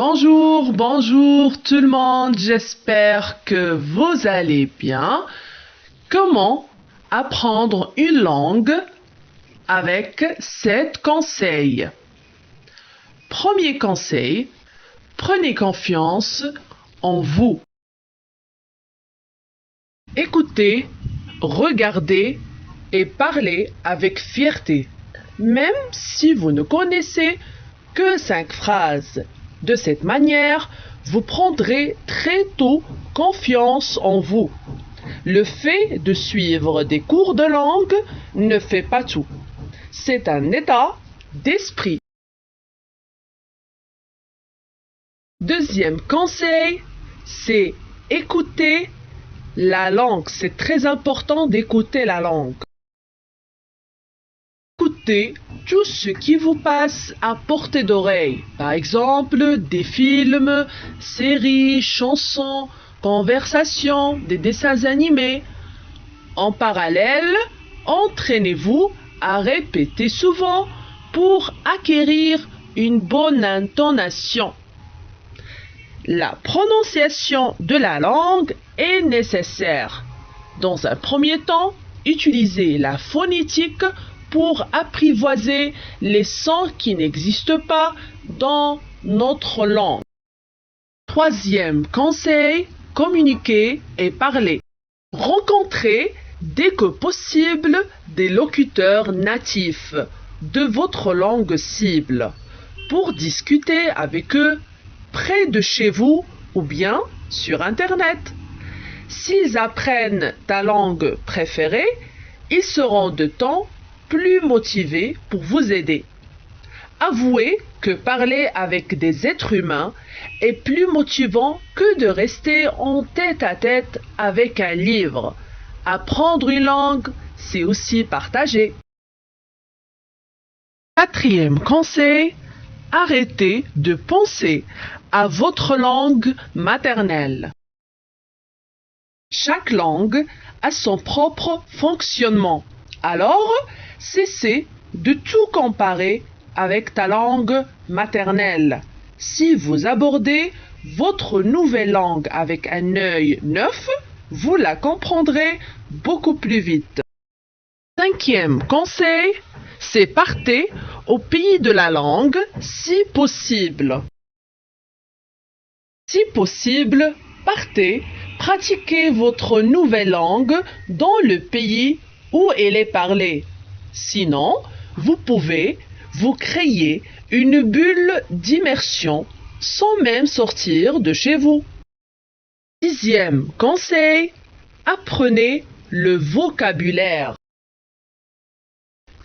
Bonjour, bonjour tout le monde, j'espère que vous allez bien. Comment apprendre une langue avec 7 conseils? Premier conseil, prenez confiance en vous. Écoutez, regardez et parlez avec fierté, même si vous ne connaissez que 5 phrases. De cette manière, vous prendrez très tôt confiance en vous. Le fait de suivre des cours de langue ne fait pas tout. C'est un état d'esprit. Deuxième conseil, c'est écouter la langue. C'est très important d'écouter la langue. Écoutez tout ce qui vous passe à portée d'oreille. Par exemple, des films, séries, chansons, conversations, des dessins animés. En parallèle, entraînez-vous à répéter souvent pour acquérir une bonne intonation. La prononciation de la langue est nécessaire. Dans un premier temps, utilisez la phonétique pour apprivoiser les sons qui n'existent pas dans notre langue. Troisième conseil, communiquer et parler. Rencontrez dès que possible des locuteurs natifs de votre langue cible pour discuter avec eux près de chez vous ou bien sur Internet. S'ils apprennent ta langue préférée, ils seront de temps plus motivés pour vous aider. Avouez que parler avec des êtres humains est plus motivant que de rester en tête-à-tête avec un livre. Apprendre une langue, c'est aussi partager. Quatrième conseil, arrêtez de penser à votre langue maternelle. Chaque langue a son propre fonctionnement. Alors, cessez de tout comparer avec ta langue maternelle. Si vous abordez votre nouvelle langue avec un œil neuf, vous la comprendrez beaucoup plus vite. Cinquième conseil, c'est partez au pays de la langue si possible. Si possible, partez, pratiquez votre nouvelle langue dans le pays où elle est parlée. Sinon, vous pouvez vous créer une bulle d'immersion sans même sortir de chez vous. Sixième conseil, apprenez le vocabulaire.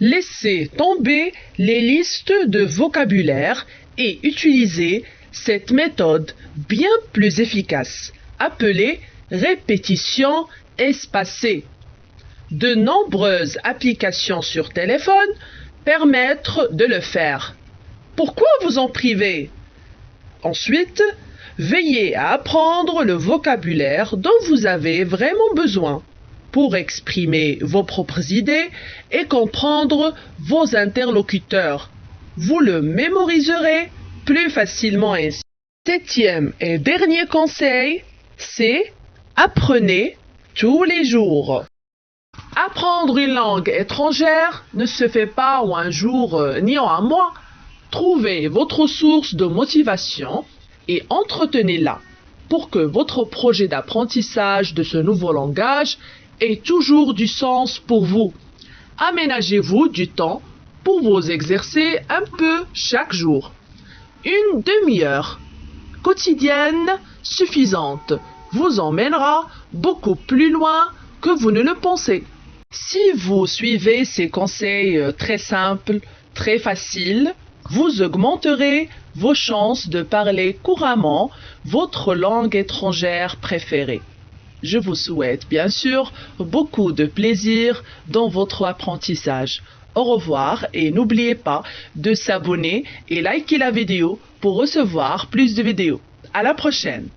Laissez tomber les listes de vocabulaire et utilisez cette méthode bien plus efficace, appelée répétition espacée. De nombreuses applications sur téléphone permettent de le faire. Pourquoi vous en priver? Ensuite, veillez à apprendre le vocabulaire dont vous avez vraiment besoin pour exprimer vos propres idées et comprendre vos interlocuteurs. Vous le mémoriserez plus facilement ainsi. Septième et dernier conseil, c'est apprenez tous les jours. Apprendre une langue étrangère ne se fait pas en un jour ni en un mois. Trouvez votre source de motivation et entretenez-la pour que votre projet d'apprentissage de ce nouveau langage ait toujours du sens pour vous. Aménagez-vous du temps pour vous exercer un peu chaque jour. Une demi-heure quotidienne suffisante vous emmènera beaucoup plus loin que vous ne le pensez. Si vous suivez ces conseils très simples, très faciles, vous augmenterez vos chances de parler couramment votre langue étrangère préférée. Je vous souhaite bien sûr beaucoup de plaisir dans votre apprentissage. Au revoir et n'oubliez pas de s'abonner et liker la vidéo pour recevoir plus de vidéos. À la prochaine!